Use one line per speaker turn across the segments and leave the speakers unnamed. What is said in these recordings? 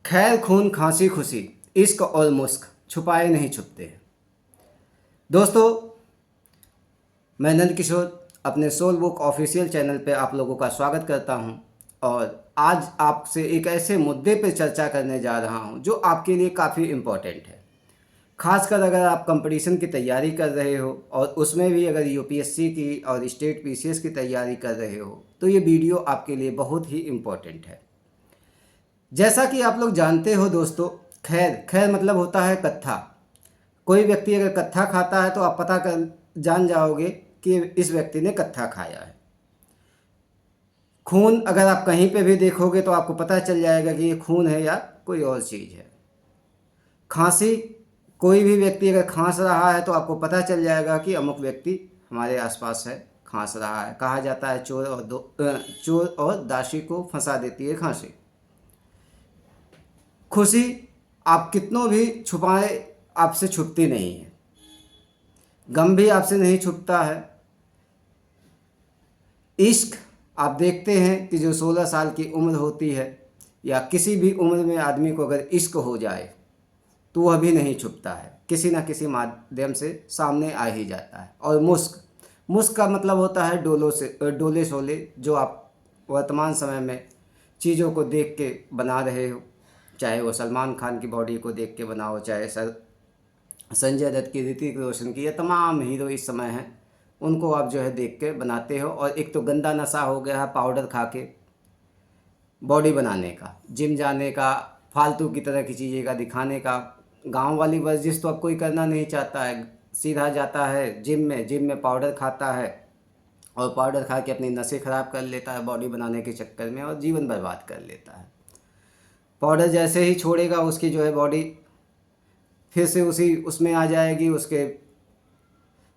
खैर खून खांसी खुशी, इश्क और मुस्क छुपाए नहीं छुपते। दोस्तों, मैं नंद किशोर अपने सोल बुक ऑफिशियल चैनल पे आप लोगों का स्वागत करता हूं और आज आपसे एक ऐसे मुद्दे पे चर्चा करने जा रहा हूं जो आपके लिए काफ़ी इम्पोर्टेंट है। खासकर अगर आप कंपटीशन की तैयारी कर रहे हो और उसमें भी अगर यूपीएससी की और स्टेट पीसीएस की तैयारी कर रहे हो तो ये वीडियो आपके लिए बहुत ही इम्पोर्टेंट है। जैसा कि आप लोग जानते हो दोस्तों, खैर खैर मतलब होता है कत्था। कोई व्यक्ति अगर कत्था खाता है तो आप पता कर जान जाओगे कि इस व्यक्ति ने कत्था खाया है। खून अगर आप कहीं पे भी देखोगे तो आपको पता चल जाएगा कि ये खून है या कोई और चीज़ है। खांसी, कोई भी व्यक्ति अगर खांस रहा है तो आपको पता चल जाएगा कि अमुक व्यक्ति हमारे आसपास है, खांस रहा है। कहा जाता है चोर और दाशी को फंसा देती है खांसी। खुशी आप कितनों भी छुपाए आपसे छुपती नहीं है। गम भी आपसे नहीं छुपता है। इश्क आप देखते हैं कि जो 16 साल की उम्र होती है या किसी भी उम्र में आदमी को अगर इश्क हो जाए तो वह भी नहीं छुपता है, किसी ना किसी माध्यम से सामने आ ही जाता है। और मुस्क, मुस्क का मतलब होता है डोले शोले, जो आप वर्तमान समय में चीज़ों को देख के बना रहे हो। चाहे वो सलमान खान की बॉडी को देख के बनाओ, चाहे संजय दत्त की, ऋतिक रोशन की, ये तमाम हीरो इस समय हैं, उनको आप जो है देख के बनाते हो। और एक तो गंदा नशा हो गया है पाउडर खा के बॉडी बनाने का, जिम जाने का, फालतू की तरह की चीज़ें का दिखाने का। गांव वाली वर्जिश तो अब कोई करना नहीं चाहता है, सीधा जाता है जिम में पाउडर खाता है और पाउडर खा के अपनी नसें ख़राब कर लेता है बॉडी बनाने के चक्कर में और जीवन बर्बाद कर लेता है। पाउडर जैसे ही छोड़ेगा उसकी जो है बॉडी फिर से उसी उसमें आ जाएगी, उसके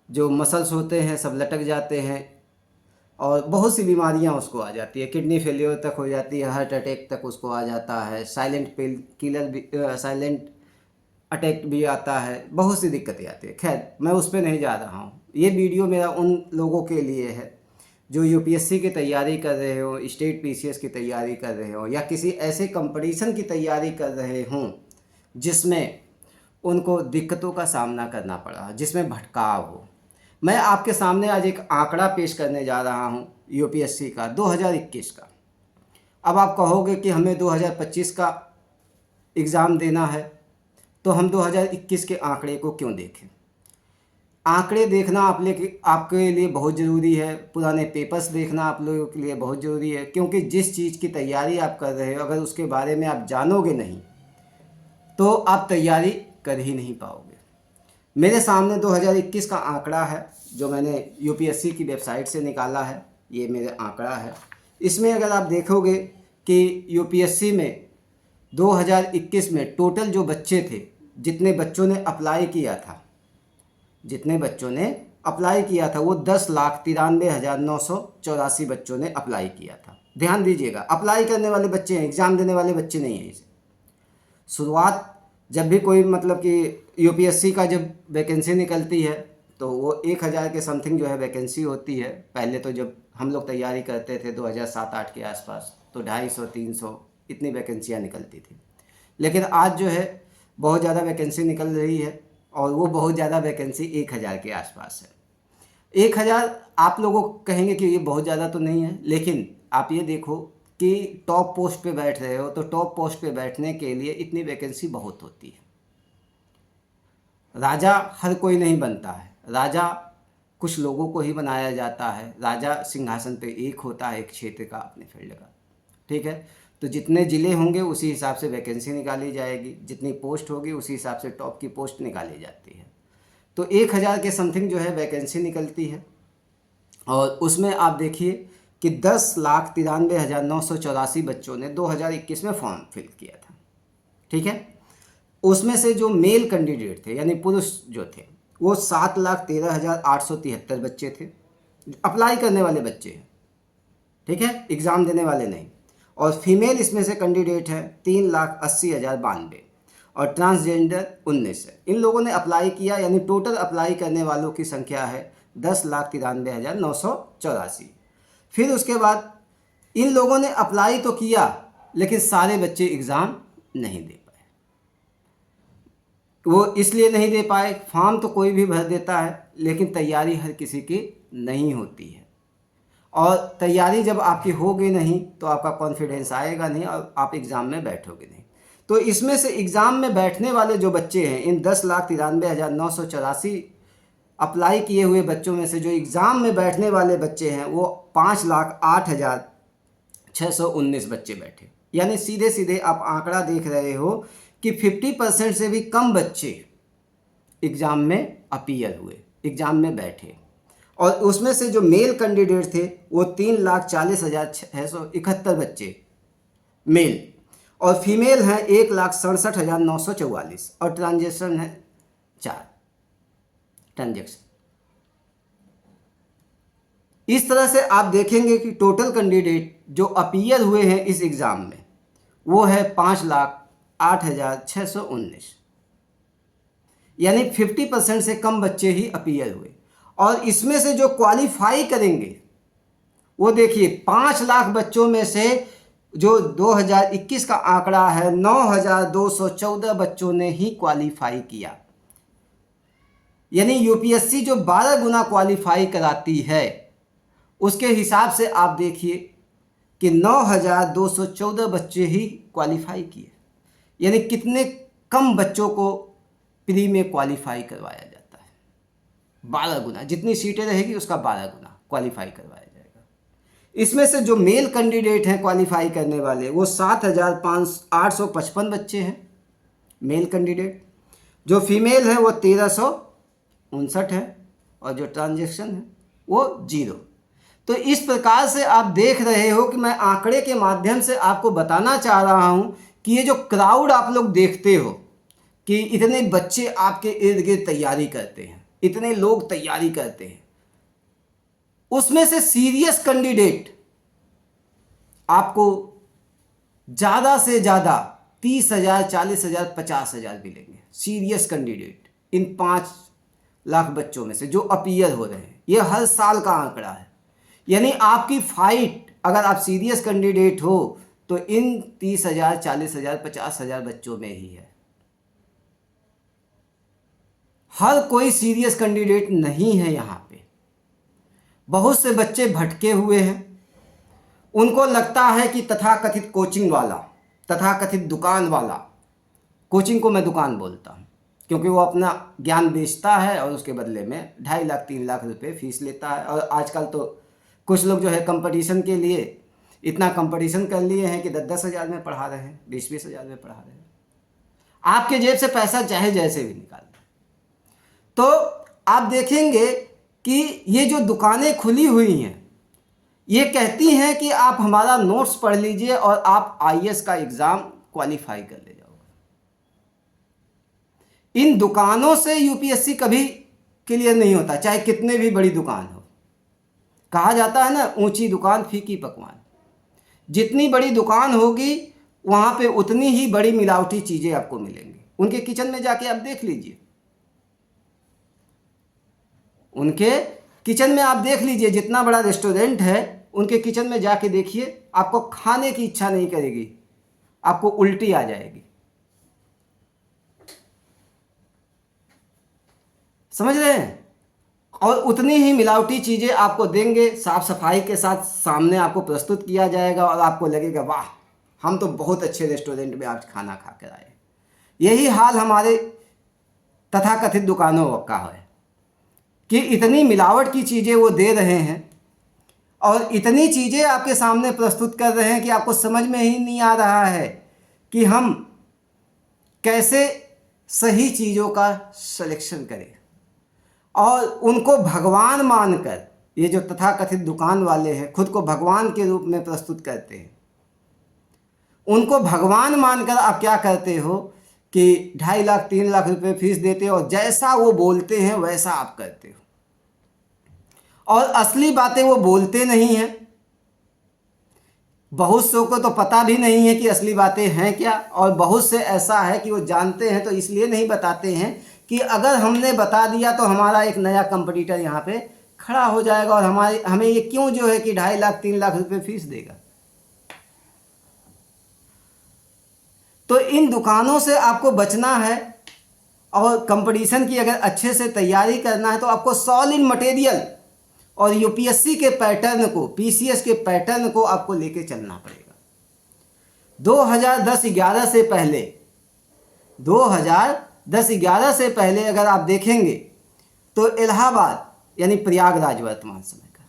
जो मसल्स होते हैं सब लटक जाते हैं और बहुत सी बीमारियां उसको आ जाती है। किडनी फेलियर तक हो जाती है, हार्ट अटैक तक उसको आ जाता है, साइलेंट अटैक भी आता है, बहुत सी दिक्कतें आती है। खैर मैं उस पर नहीं जा रहा हूँ। ये वीडियो मेरा उन लोगों के लिए है जो यूपीएससी की तैयारी कर रहे हो, स्टेट पीसीएस की तैयारी कर रहे हो या किसी ऐसे कंपटीशन की तैयारी कर रहे हों जिसमें उनको दिक्कतों का सामना करना पड़ा, जिसमें भटकाव हो। मैं आपके सामने आज एक आंकड़ा पेश करने जा रहा हूं यूपीएससी का 2021 का। अब आप कहोगे कि हमें 2025 का एग्ज़ाम देना है तो हम 2021 के आंकड़े को क्यों देखें। आंकड़े देखना आपके लिए बहुत ज़रूरी है, पुराने पेपर्स देखना आप लोगों के लिए बहुत ज़रूरी है, क्योंकि जिस चीज़ की तैयारी आप कर रहे हो अगर उसके बारे में आप जानोगे नहीं तो आप तैयारी कर ही नहीं पाओगे। मेरे सामने 2021 का आंकड़ा है जो मैंने यूपीएससी की वेबसाइट से निकाला है। ये मेरा आंकड़ा है। इसमें अगर आप देखोगे कि यूपीएससी में 2021 में टोटल जो बच्चे थे, जितने बच्चों ने अप्लाई किया था वो 10,93,984 बच्चों ने अप्लाई किया था। ध्यान दीजिएगा, अप्लाई करने वाले बच्चे हैं, एग्ज़ाम देने वाले बच्चे नहीं हैं। इसे शुरुआत जब भी कोई मतलब कि यूपीएससी का जब वैकेंसी निकलती है तो वो 1,000 के समथिंग जो है वैकेंसी होती है। पहले तो जब हम लोग तैयारी करते थे 2007-8 के आसपास तो 250-300 इतनी वैकेंसियाँ निकलती थी। लेकिन आज जो है बहुत ज़्यादा वैकेंसी निकल रही है और वो बहुत ज़्यादा वैकेंसी 1,000 के आसपास है। 1,000 आप लोगों को कहेंगे कि ये बहुत ज़्यादा तो नहीं है, लेकिन आप ये देखो कि टॉप पोस्ट पे बैठ रहे हो तो टॉप पोस्ट पे बैठने के लिए इतनी वैकेंसी बहुत होती है। राजा हर कोई नहीं बनता है, राजा कुछ लोगों को ही बनाया जाता है। राजा सिंहासन पे एक होता है, एक क्षेत्र का, अपने फील्ड का। ठीक है, तो जितने ज़िले होंगे उसी हिसाब से वैकेंसी निकाली जाएगी, जितनी पोस्ट होगी उसी हिसाब से टॉप की पोस्ट निकाली जाती है। तो 1,000 के समथिंग जो है वैकेंसी निकलती है और उसमें आप देखिए कि 10,93,984 बच्चों ने 2021 में फॉर्म फिल किया था। ठीक है, उसमें से जो मेल कैंडिडेट थे यानी पुरुष जो थे वो 7,13,873 बच्चे थे, अप्लाई करने वाले बच्चे हैं। ठीक है, एग्ज़ाम देने वाले नहीं। और फीमेल इसमें से कैंडिडेट हैं 3,80,092 और ट्रांसजेंडर 19 है। इन लोगों ने अप्लाई किया, यानी टोटल अप्लाई करने वालों की संख्या है 10,93,984। फिर उसके बाद इन लोगों ने अप्लाई तो किया लेकिन सारे बच्चे एग्ज़ाम नहीं दे पाए। वो इसलिए नहीं दे पाए, फॉर्म तो कोई भी भर देता है लेकिन तैयारी हर किसी की नहीं होती है, और तैयारी जब आपकी होगी नहीं तो आपका कॉन्फिडेंस आएगा नहीं और आप एग्ज़ाम में बैठोगे नहीं। तो इसमें से एग्ज़ाम में बैठने वाले जो बच्चे हैं, इन 10,93,984 अप्लाई किए हुए बच्चों में से जो एग्ज़ाम में बैठने वाले बच्चे हैं वो 5,08,619 बच्चे बैठे। यानी सीधे सीधे आप आंकड़ा देख रहे हो कि 50% से भी कम बच्चे एग्ज़ाम में अपीयर हुए, एग्ज़ाम में बैठे। और उसमें से जो मेल कैंडिडेट थे वो 3,40,671 बच्चे मेल, और फीमेल हैं 1,67,944, और ट्रांजेक्शन है 4 ट्रांजेक्शन। इस तरह से आप देखेंगे कि टोटल कैंडिडेट जो अपीयर हुए हैं इस एग्ज़ाम में वो है 5,08,619, यानी 50% से कम बच्चे ही अपीयर हुए। और इसमें से जो क्वालिफाई करेंगे वो देखिए 5 लाख बच्चों में से जो 2021 का आंकड़ा है 9,214 बच्चों ने ही क्वालिफाई किया। यानी यूपीएससी जो 12 गुना क्वालिफाई कराती है उसके हिसाब से आप देखिए कि 9,214 बच्चे ही क्वालिफाई किए, यानी कितने कम बच्चों को प्री में क्वालिफाई करवाया जाता है। 12 गुना, जितनी सीटें रहेगी उसका 12 गुना क्वालिफाई करवाया जाएगा। इसमें से जो मेल कैंडिडेट हैं क्वालिफाई करने वाले वो 7,855 बच्चे हैं मेल कैंडिडेट, जो फीमेल है वो 1,359 है, और जो ट्रांजेक्शन है वो 0। तो इस प्रकार से आप देख रहे हो कि मैं आंकड़े के माध्यम से आपको बताना चाह रहा हूं कि ये जो क्राउड आप लोग देखते हो कि इतने बच्चे आपके इर्द गिर्द तैयारी करते हैं, इतने लोग तैयारी करते हैं, उसमें से सीरियस कैंडिडेट आपको ज़्यादा से ज़्यादा 30,000, 40,000, 50,000 मिलेंगे सीरियस कैंडिडेट इन 5 लाख बच्चों में से जो अपीयर हो रहे हैं। ये हर साल का आंकड़ा है, यानी आपकी फाइट अगर आप सीरियस कैंडिडेट हो तो इन 30,000, 40,000, 50,000 बच्चों में ही है। हर कोई सीरियस कैंडिडेट नहीं है यहाँ पे। बहुत से बच्चे भटके हुए हैं, उनको लगता है कि तथाकथित कोचिंग वाला, तथाकथित दुकान वाला, कोचिंग को मैं दुकान बोलता हूँ क्योंकि वो अपना ज्ञान बेचता है और उसके बदले में 2.5 लाख 3 लाख रुपए फीस लेता है। और आजकल तो कुछ लोग जो है कंपटीशन के लिए इतना कंपटीशन कर लिए हैं कि 10-10 हज़ार में पढ़ा रहे हैं, 20-20 हज़ार में पढ़ा रहे हैं। आपके जेब से पैसा चाहे जैसे भी निकाल दें। तो आप देखेंगे कि ये जो दुकानें खुली हुई हैं ये कहती हैं कि आप हमारा नोट्स पढ़ लीजिए और आप आईएएस का एग्ज़ाम क्वालिफाई कर ले जाओगे। इन दुकानों से यूपीएससी कभी क्लियर नहीं होता, चाहे कितने भी बड़ी दुकान हो। कहा जाता है ना, ऊंची दुकान फीकी पकवान। जितनी बड़ी दुकान होगी वहाँ पे उतनी ही बड़ी मिलावटी चीज़ें आपको मिलेंगी। उनके किचन में जाके आप देख लीजिए, उनके किचन में आप देख लीजिए, जितना बड़ा रेस्टोरेंट है उनके किचन में जाके देखिए, आपको खाने की इच्छा नहीं करेगी, आपको उल्टी आ जाएगी। समझ रहे हैं? और उतनी ही मिलावटी चीज़ें आपको देंगे, साफ सफाई के साथ सामने आपको प्रस्तुत किया जाएगा और आपको लगेगा वाह, हम तो बहुत अच्छे रेस्टोरेंट में आज खाना खा कर आए। यही हाल हमारे तथाकथित दुकानों का है कि इतनी मिलावट की चीज़ें वो दे रहे हैं और इतनी चीज़ें आपके सामने प्रस्तुत कर रहे हैं कि आपको समझ में ही नहीं आ रहा है कि हम कैसे सही चीज़ों का सिलेक्शन करें। और उनको भगवान मानकर, ये जो तथाकथित दुकान वाले हैं खुद को भगवान के रूप में प्रस्तुत करते हैं, उनको भगवान मानकर आप क्या करते हो कि 2.5 लाख 3 लाख रुपए फीस देते हो और जैसा वो बोलते हैं वैसा आप करते हो। और असली बातें वो बोलते नहीं हैं। बहुत सौ को तो पता भी नहीं है कि असली बातें हैं क्या, और बहुत से ऐसा है कि वो जानते हैं तो इसलिए नहीं बताते हैं कि अगर हमने बता दिया तो हमारा एक नया कंपटीटर यहाँ पे खड़ा हो जाएगा और हमें ये क्यों जो है कि 2.5 लाख 3 लाख रुपए फीस देगा। तो इन दुकानों से आपको बचना है और कंपटीशन की अगर अच्छे से तैयारी करना है तो आपको सॉलिड मटेरियल और यूपीएससी के पैटर्न को, पीसीएस के पैटर्न को आपको लेके चलना पड़ेगा। 2010-11 से पहले, 2010-11 से पहले अगर आप देखेंगे तो इलाहाबाद यानी प्रयागराज वर्तमान समय का,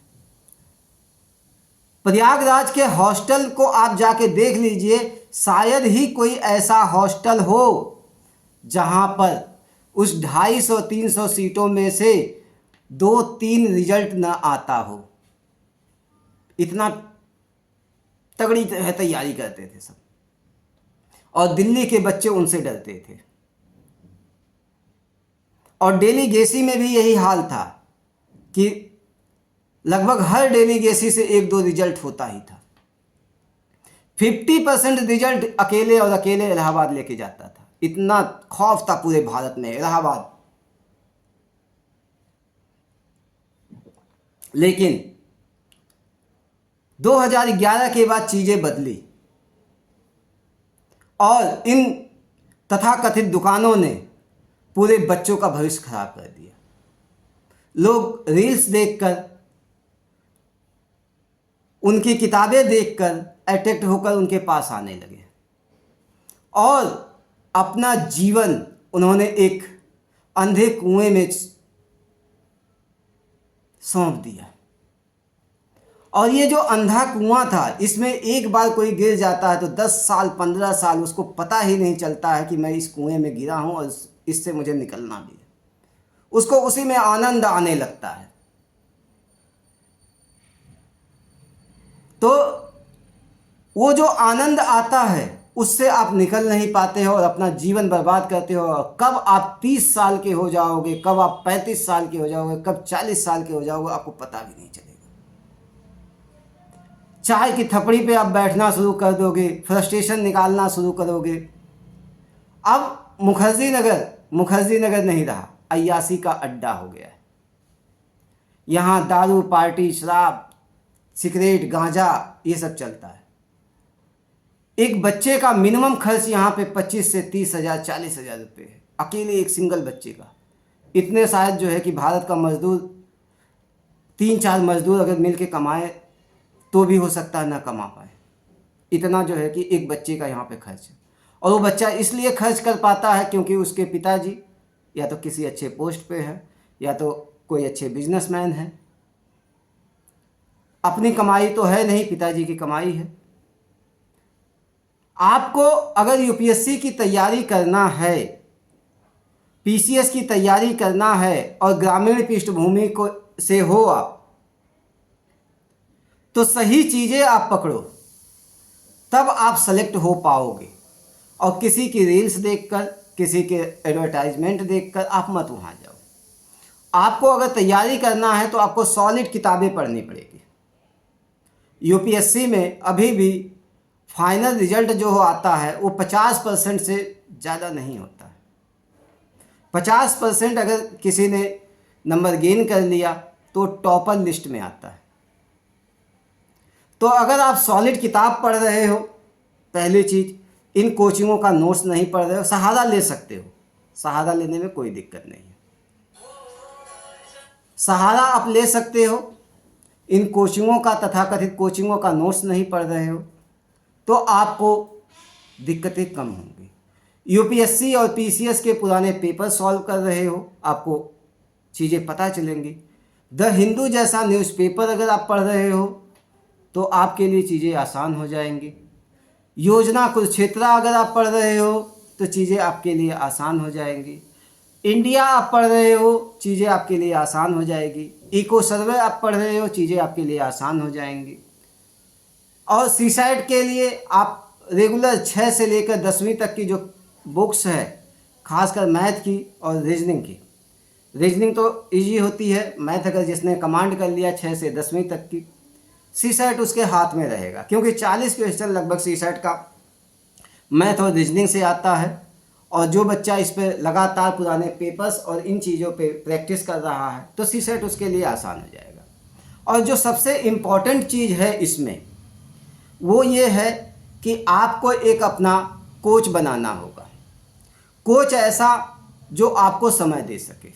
प्रयागराज के हॉस्टल को आप जाके देख लीजिए, शायद ही कोई ऐसा हॉस्टल हो जहां पर उस 250-300 सीटों में से 2-3 रिजल्ट ना आता हो। इतना तगड़ी तैयारी करते थे सब, और दिल्ली के बच्चे उनसे डरते थे। और डेलीगेसी में भी यही हाल था कि लगभग हर डेलीगेसी से 1-2 रिजल्ट होता ही था। 50% रिजल्ट अकेले और अकेले इलाहाबाद लेके जाता था। इतना खौफ था पूरे भारत में इलाहाबाद। लेकिन 2011 के बाद चीजें बदली और इन तथाकथित दुकानों ने पूरे बच्चों का भविष्य खराब कर दिया। लोग रील्स देखकर, उनकी किताबें देखकर अट्रैक्ट होकर उनके पास आने लगे और अपना जीवन उन्होंने एक अंधे कुएं में सौंप दिया। और ये जो अंधा कुआं था, इसमें एक बार कोई गिर जाता है तो 10 साल 15 साल उसको पता ही नहीं चलता है कि मैं इस कुएं में गिरा हूं और इससे मुझे निकलना भी है। उसको उसी में आनंद आने लगता है। तो वो जो आनंद आता है उससे आप निकल नहीं पाते हो और अपना जीवन बर्बाद करते हो। और कब आप 30 साल के हो जाओगे, कब आप 35 साल के हो जाओगे, कब 40 साल के हो जाओगे, आपको पता भी नहीं चलेगा। चाय की थपड़ी पे आप बैठना शुरू कर दोगे, फ्रस्ट्रेशन निकालना शुरू करोगे। अब मुखर्जी नगर नहीं रहा, अय्याशी का अड्डा हो गया है। यहाँ दारू, पार्टी, शराब, सिगरेट, गांजा ये सब चलता है। एक बच्चे का मिनिमम खर्च यहाँ पे 25 से 30 हज़ार 40 हज़ार रुपये है, अकेले एक सिंगल बच्चे का। इतने शायद जो है कि भारत का मजदूर 3-4 मजदूर अगर मिल के कमाए तो भी हो सकता है ना कमा पाए। इतना जो है कि एक बच्चे का यहाँ पे खर्च है। और वो बच्चा इसलिए खर्च कर पाता है क्योंकि उसके पिताजी या तो किसी अच्छे पोस्ट पे है या तो कोई अच्छे बिजनेसमैन है। अपनी कमाई तो है नहीं, पिताजी की कमाई है। आपको अगर यूपीएससी की तैयारी करना है, पीसीएस की तैयारी करना है और ग्रामीण पृष्ठभूमि को से हो आप, तो सही चीज़ें आप पकड़ो, तब आप सेलेक्ट हो पाओगे। और किसी की रील्स देखकर, किसी के एडवर्टाइजमेंट देखकर आप मत वहाँ जाओ। आपको अगर तैयारी करना है तो आपको सॉलिड किताबें पढ़नी पड़ेगी। यूपीएससी में अभी भी फाइनल रिजल्ट जो आता है वो 50% से ज़्यादा नहीं होता है। 50% अगर किसी ने नंबर गेन कर लिया तो टॉपर लिस्ट में आता है। तो अगर आप सॉलिड किताब पढ़ रहे हो, पहली चीज़, इन कोचिंगों का नोट्स नहीं पढ़ रहे हो, सहारा ले सकते हो। सहारा लेने में कोई दिक्कत नहीं है, सहारा आप ले सकते हो। इन कोचिंगों का, तथाकथित कोचिंगों का नोट्स नहीं पढ़ रहे हो तो आपको दिक्कतें कम होंगी। यूपीएससी और पीसीएस के पुराने पेपर सॉल्व कर रहे हो, आपको चीज़ें पता चलेंगी। द हिंदू जैसा न्यूज़पेपर अगर आप पढ़ रहे हो तो आपके लिए चीज़ें आसान हो जाएंगी। योजना कुरुक्षेत्र अगर आप पढ़ रहे हो तो चीज़ें आपके लिए आसान हो जाएंगी। इंडिया आप पढ़ रहे हो, चीज़ें आपके लिए आसान हो जाएगी। इको सर्वे आप पढ़ रहे हो, चीज़ें आपके लिए आसान हो जाएंगी। और सीसैट के लिए आप रेगुलर 6 से लेकर 10वीं तक की जो बुक्स है, खासकर मैथ की और रीजनिंग की, रीजनिंग तो इजी होती है, मैथ अगर जिसने कमांड कर लिया 6 से 10वीं तक की, सीसैट उसके हाथ में रहेगा। क्योंकि 40 क्वेश्चन लगभग सीसैट का मैथ और रीजनिंग से आता है। और जो बच्चा इस पर लगातार पुराने पेपर्स और इन चीज़ों पे प्रैक्टिस कर रहा है तो सीसैट उसके लिए आसान हो जाएगा। और जो सबसे इम्पॉर्टेंट चीज़ है इसमें वो ये है कि आपको एक अपना कोच बनाना होगा। कोच ऐसा जो आपको समय दे सके।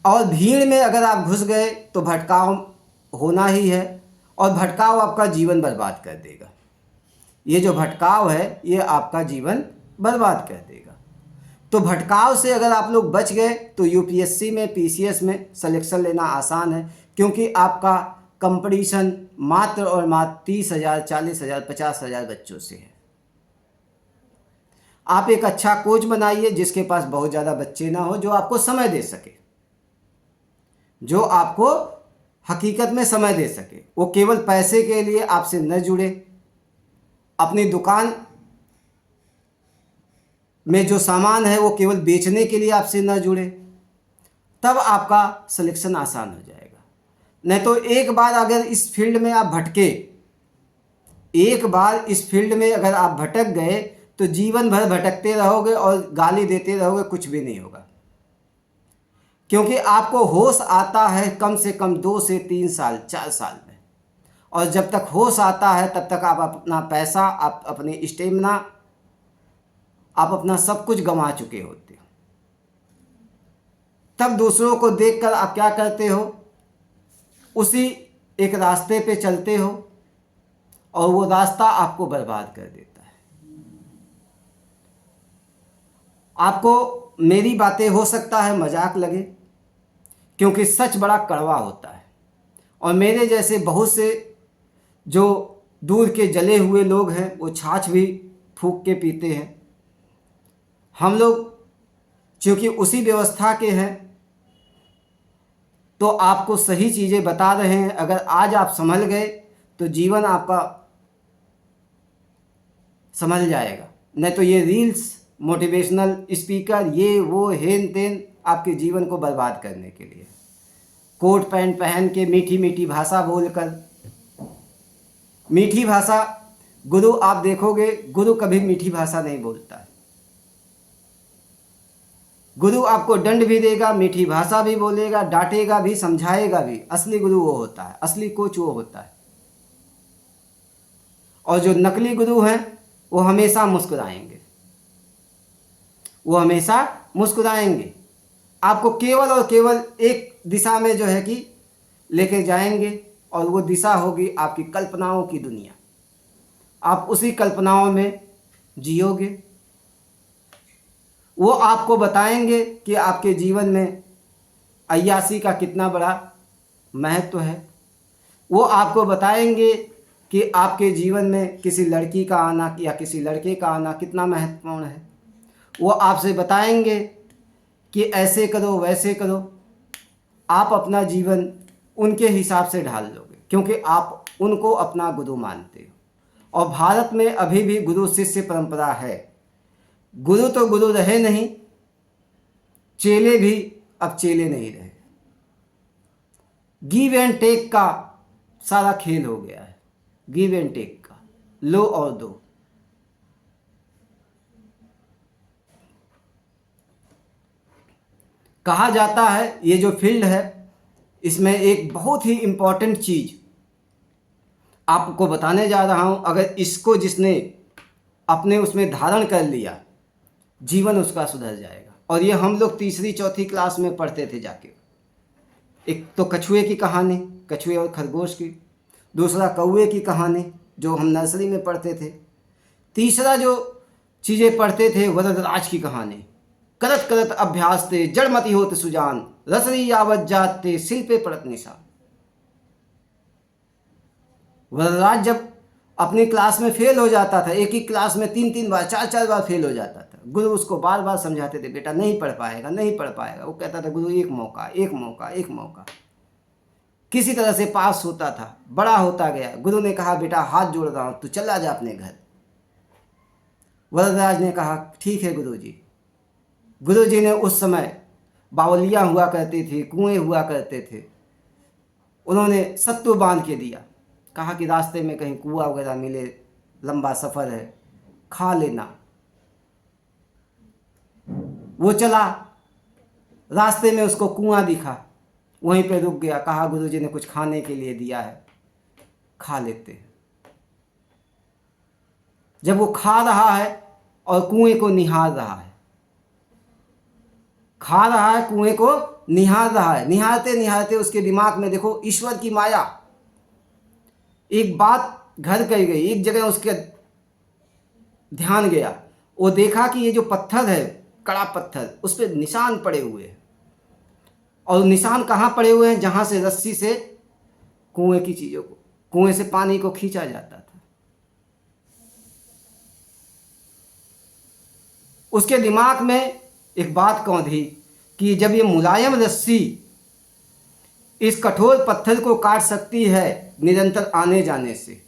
और भीड़ में अगर आप घुस गए तो भटकाव होना ही है, और भटकाव आपका जीवन बर्बाद कर देगा। ये जो भटकाव है ये आपका जीवन बर्बाद कर देगा। तो भटकाव से अगर आप लोग बच गए तो यूपीएससी में, पीसीएस में सिलेक्शन लेना आसान है, क्योंकि आपका कंपटीशन मात्र और मात्र 30,000, 40,000, 50,000 बच्चों से है। आप एक अच्छा कोच बनाइए जिसके पास बहुत ज़्यादा बच्चे ना हो, जो आपको समय दे सके, जो आपको हकीकत में समय दे सके। वो केवल पैसे के लिए आपसे न जुड़े, अपनी दुकान में जो सामान है वो केवल बेचने के लिए आपसे न जुड़े, तब आपका सिलेक्शन आसान हो जाएगा। नहीं तो एक बार अगर इस फील्ड में आप भटके, एक बार इस फील्ड में अगर आप भटक गए तो जीवन भर भटकते रहोगे और गाली देते रहोगे, कुछ भी नहीं होगा। क्योंकि आपको होश आता है कम से कम 2 से 3 साल, 4 साल में, और जब तक होश आता है तब तक आप अपना पैसा, आप अपनी स्टेमिना, आप अपना सब कुछ गंवा चुके होते हो। तब दूसरों को देखकर आप क्या करते हो, उसी एक रास्ते पे चलते हो और वो रास्ता आपको बर्बाद कर देता है। आपको मेरी बातें हो सकता है मजाक लगे, क्योंकि सच बड़ा कड़वा होता है, और मेरे जैसे बहुत से जो दूध के जले हुए लोग हैं वो छाछ भी फूंक के पीते हैं। हम लोग चूँकि उसी व्यवस्था के हैं तो आपको सही चीज़ें बता रहे हैं। अगर आज आप संभल गए तो जीवन आपका संभल जाएगा, नहीं तो ये रील्स, मोटिवेशनल स्पीकर, ये वो हेन तेन आपके जीवन को बर्बाद करने के लिए, कोट पैंट पहन के मीठी मीठी भाषा बोलकर। मीठी भाषा, गुरु आप देखोगे गुरु कभी मीठी भाषा नहीं बोलता है। गुरु आपको दंड भी देगा, मीठी भाषा भी बोलेगा, डांटेगा भी, समझाएगा भी। असली गुरु वो होता है, असली कोच वो होता है। और जो नकली गुरु हैं वो हमेशा मुस्कुराएंगे, वो हमेशा मुस्कुराएंगे, आपको केवल और केवल एक दिशा में जो है कि लेके जाएंगे, और वो दिशा होगी आपकी कल्पनाओं की दुनिया। आप उसी कल्पनाओं में जियोगे। वो आपको बताएंगे कि आपके जीवन में अय्यासी का कितना बड़ा महत्व है। वो आपको बताएंगे कि आपके जीवन में किसी लड़की का आना या किसी लड़के का आना कितना महत्वपूर्ण है। वो आपसे बताएंगे कि ऐसे करो, वैसे करो। आप अपना जीवन उनके हिसाब से ढाल लोगे, क्योंकि आप उनको अपना गुरु मानते हो। और भारत में अभी भी गुरु शिष्य परंपरा है। गुरु तो गुरु रहे नहीं, चेले भी अब चेले नहीं रहे। गिव एंड टेक का सारा खेल हो गया है, गिव एंड टेक का, लो और दो। कहा जाता है ये जो फील्ड है इसमें एक बहुत ही इम्पोर्टेंट चीज़ आपको बताने जा रहा हूँ। अगर इसको जिसने अपने उसमें धारण कर लिया, जीवन उसका सुधर जाएगा। और ये हम लोग 3री 4थी क्लास में पढ़ते थे जाके। एक तो कछुए की कहानी, कछुए और खरगोश की। दूसरा कौवे की कहानी जो हम नर्सरी में पढ़ते थे। तीसरा जो चीज़ें पढ़ते थे वरदराज की कहानी। करत करत अभ्यास ते जड़मति होत सुजान, रसरी यावत जात ते सिल पे पड़त निशान। वरदराज जब अपनी क्लास में फेल हो जाता था, एक ही क्लास में 3-3 बार, 4-4 बार फेल हो जाता था, गुरु उसको बार बार समझाते थे, बेटा नहीं पढ़ पाएगा, नहीं पढ़ पाएगा। वो कहता था गुरु एक मौका, एक मौका, एक मौका। किसी तरह से पास होता था, बड़ा होता गया। गुरु ने कहा बेटा हाथ जोड़ रहा हूँ, तू चला जा अपने घर। वरदराज ने कहा ठीक है गुरुजी। गुरुजी ने उस समय बावलियाँ हुआ करती थी, कुएँ हुआ करते थे, उन्होंने सत्तू बांध के दिया। कहा कि रास्ते में कहीं कुआं वगैरह मिले, लंबा सफ़र है, खा लेना। वो चला, रास्ते में उसको कुआं दिखा, वहीं पे रुक गया। कहा गुरुजी ने कुछ खाने के लिए दिया है, खा लेते हैं। जब वो खा रहा है और कुएं को निहार रहा है, खा रहा है, कुएं को निहार रहा है, निहारते निहारते उसके दिमाग में देखो ईश्वर की माया, एक बात घर कर गई, एक जगह उसके ध्यान गया। वो देखा कि ये जो पत्थर है, कड़ा पत्थर, उस पर निशान पड़े हुए हैं। और निशान कहाँ पड़े हुए हैं? जहाँ से रस्सी से कुएं की चीज़ों को, कुएं से पानी को खींचा जाता था। उसके दिमाग में एक बात कौंधी कि जब ये मुलायम रस्सी इस कठोर पत्थर को काट सकती है निरंतर आने जाने से,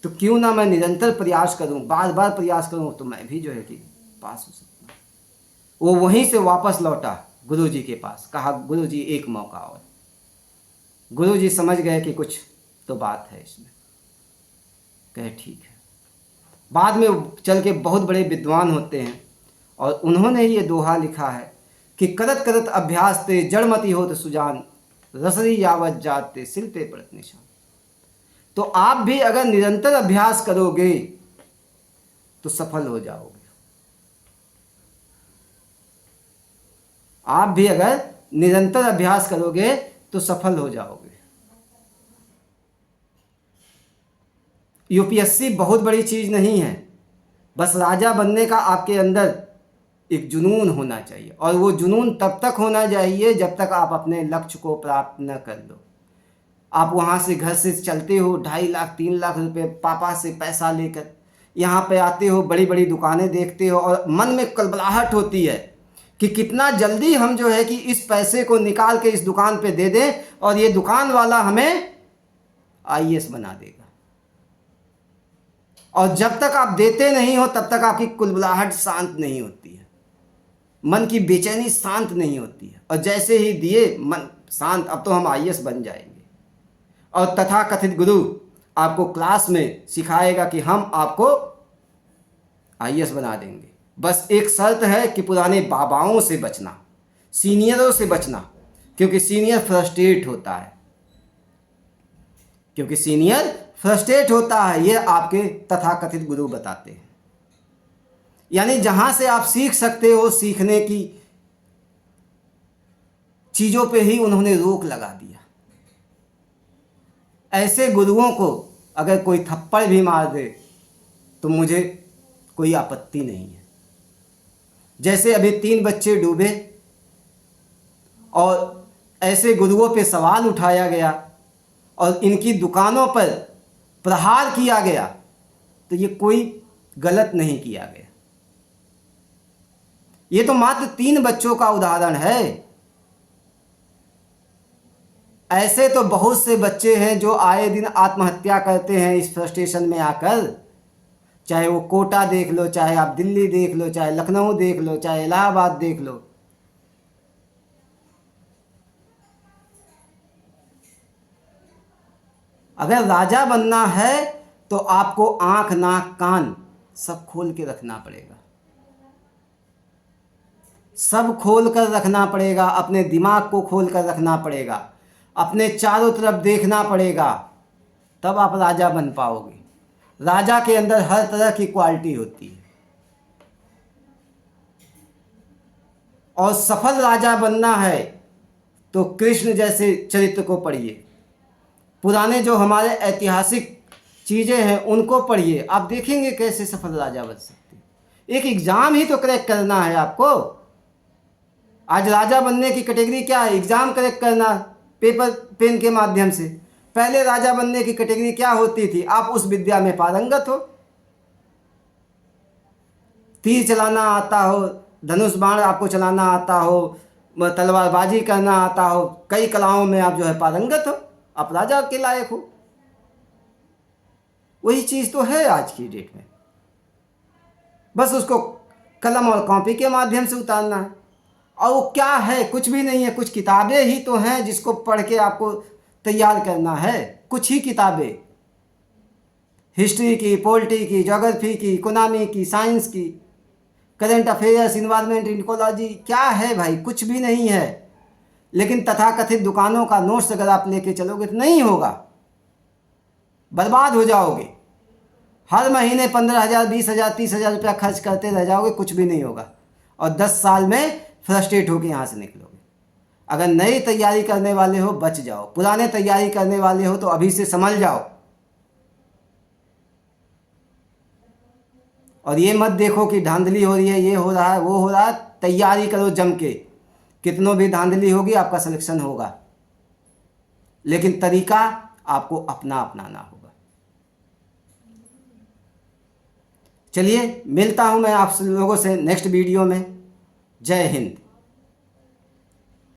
तो क्यों ना मैं निरंतर प्रयास करूं, बार बार प्रयास करूं, तो मैं भी जो है कि पास हो सकता हूं। वो वहीं से वापस लौटा गुरुजी के पास, कहा गुरुजी एक मौका और। गुरुजी समझ गए कि कुछ तो बात है इसमें, कहे ठीक है। बाद में चल के बहुत बड़े विद्वान होते हैं और उन्होंने ये दोहा लिखा है कि करत करत अभ्यास ते जड़मति होत सुजान, रसरी यावत जात ते सिल पे पड़त निशान। तो आप भी अगर निरंतर अभ्यास करोगे तो सफल हो जाओगे। आप भी अगर निरंतर अभ्यास करोगे तो सफल हो जाओगे। यूपीएससी बहुत बड़ी चीज नहीं है, बस राजा बनने का आपके अंदर एक जुनून होना चाहिए, और वो जुनून तब तक होना चाहिए जब तक आप अपने लक्ष्य को प्राप्त न कर लो। आप वहाँ से घर से चलते हो 2.5 लाख 3 लाख रुपए पापा से पैसा लेकर, यहाँ पे आते हो, बड़ी बड़ी दुकानें देखते हो और मन में कलबलाहट होती है कि कितना जल्दी हम जो है कि इस पैसे को निकाल के इस दुकान पे दे दें और ये दुकान वाला हमें आईएएस बना देगा। और जब तक आप देते नहीं हो तब तक आपकी कुलबुलाहट शांत नहीं होती है, मन की बेचैनी शांत नहीं होती है। और जैसे ही दिए मन शांत, अब तो हम आईएएस बन जाएंगे। और तथाकथित गुरु आपको क्लास में सिखाएगा कि हम आपको आईएएस बना देंगे। बस एक शर्त है कि पुराने बाबाओं से बचना, सीनियरों से बचना, क्योंकि सीनियर फ्रस्ट्रेट होता है, क्योंकि सीनियर फ्रस्ट्रेट होता है। ये आपके तथाकथित गुरु बताते हैं। यानी जहां से आप सीख सकते हो, सीखने की चीजों पे ही उन्होंने रोक लगा दिया। ऐसे गुरुओं को अगर कोई थप्पड़ भी मार दे तो मुझे कोई आपत्ति नहीं है। जैसे अभी 3 बच्चे डूबे और ऐसे गुरुओं पे सवाल उठाया गया और इनकी दुकानों पर प्रहार किया गया, तो ये कोई गलत नहीं किया गया। ये तो मात्र 3 बच्चों का उदाहरण है। ऐसे तो बहुत से बच्चे हैं जो आए दिन आत्महत्या करते हैं इस फ्रस्ट्रेशन में आकर। चाहे वो कोटा देख लो, चाहे आप दिल्ली देख लो, चाहे लखनऊ देख लो, चाहे इलाहाबाद देख लो। अगर राजा बनना है तो आपको आंख नाक कान सब खोल के रखना पड़ेगा, सब खोल कर रखना पड़ेगा, अपने दिमाग को खोल कर रखना पड़ेगा, अपने चारों तरफ देखना पड़ेगा, तब आप राजा बन पाओगे। राजा के अंदर हर तरह की क्वालिटी होती है। और सफल राजा बनना है तो कृष्ण जैसे चरित्र को पढ़िए, पुराने जो हमारे ऐतिहासिक चीज़ें हैं उनको पढ़िए, आप देखेंगे कैसे सफल राजा बन सकते हैं। एक एग्ज़ाम ही तो क्रैक करना है आपको। आज राजा बनने की कैटेगरी क्या है? एग्ज़ाम क्रैक करना पेपर पेन के माध्यम से। पहले राजा बनने की कैटेगरी क्या होती थी? आप उस विद्या में पारंगत हो, तीर चलाना आता हो, धनुष बाण आपको चलाना आता हो, तलवारबाजी करना आता हो, कई कलाओं में आप जो है पारंगत हो, आप राजा के लायक हो। वही चीज़ तो है आज की डेट में, बस उसको कलम और कॉपी के माध्यम से उतारना है। और वो क्या है? कुछ भी नहीं है। कुछ किताबें ही तो हैं जिसको पढ़ के आपको तैयार करना है। कुछ ही किताबें, हिस्ट्री की, पॉलिटी की, ज्योग्राफी की, इकोनॉमी की, साइंस की, करंट अफेयर्स, इन्वायरमेंट, इकोलॉजी, क्या है भाई? कुछ भी नहीं है। लेकिन तथाकथित दुकानों का नोट्स अगर आप लेके चलोगे तो नहीं होगा, बर्बाद हो जाओगे। हर महीने 15,000, 20,000, 30,000 रुपया खर्च करते रह जाओगे, कुछ भी नहीं होगा और 10 साल में फ्रस्ट्रेट होकर यहाँ से निकलोगे। अगर नई तैयारी करने वाले हो बच जाओ, पुराने तैयारी करने वाले हो तो अभी से संभल जाओ। और ये मत देखो कि धांधली हो रही है, ये हो रहा है, वो हो रहा है। तैयारी करो जम के, कितनों भी धांधली होगी आपका सिलेक्शन होगा, लेकिन तरीका आपको अपना अपनाना होगा। चलिए मिलता हूं मैं आप लोगों से नेक्स्ट वीडियो में। जय हिंद।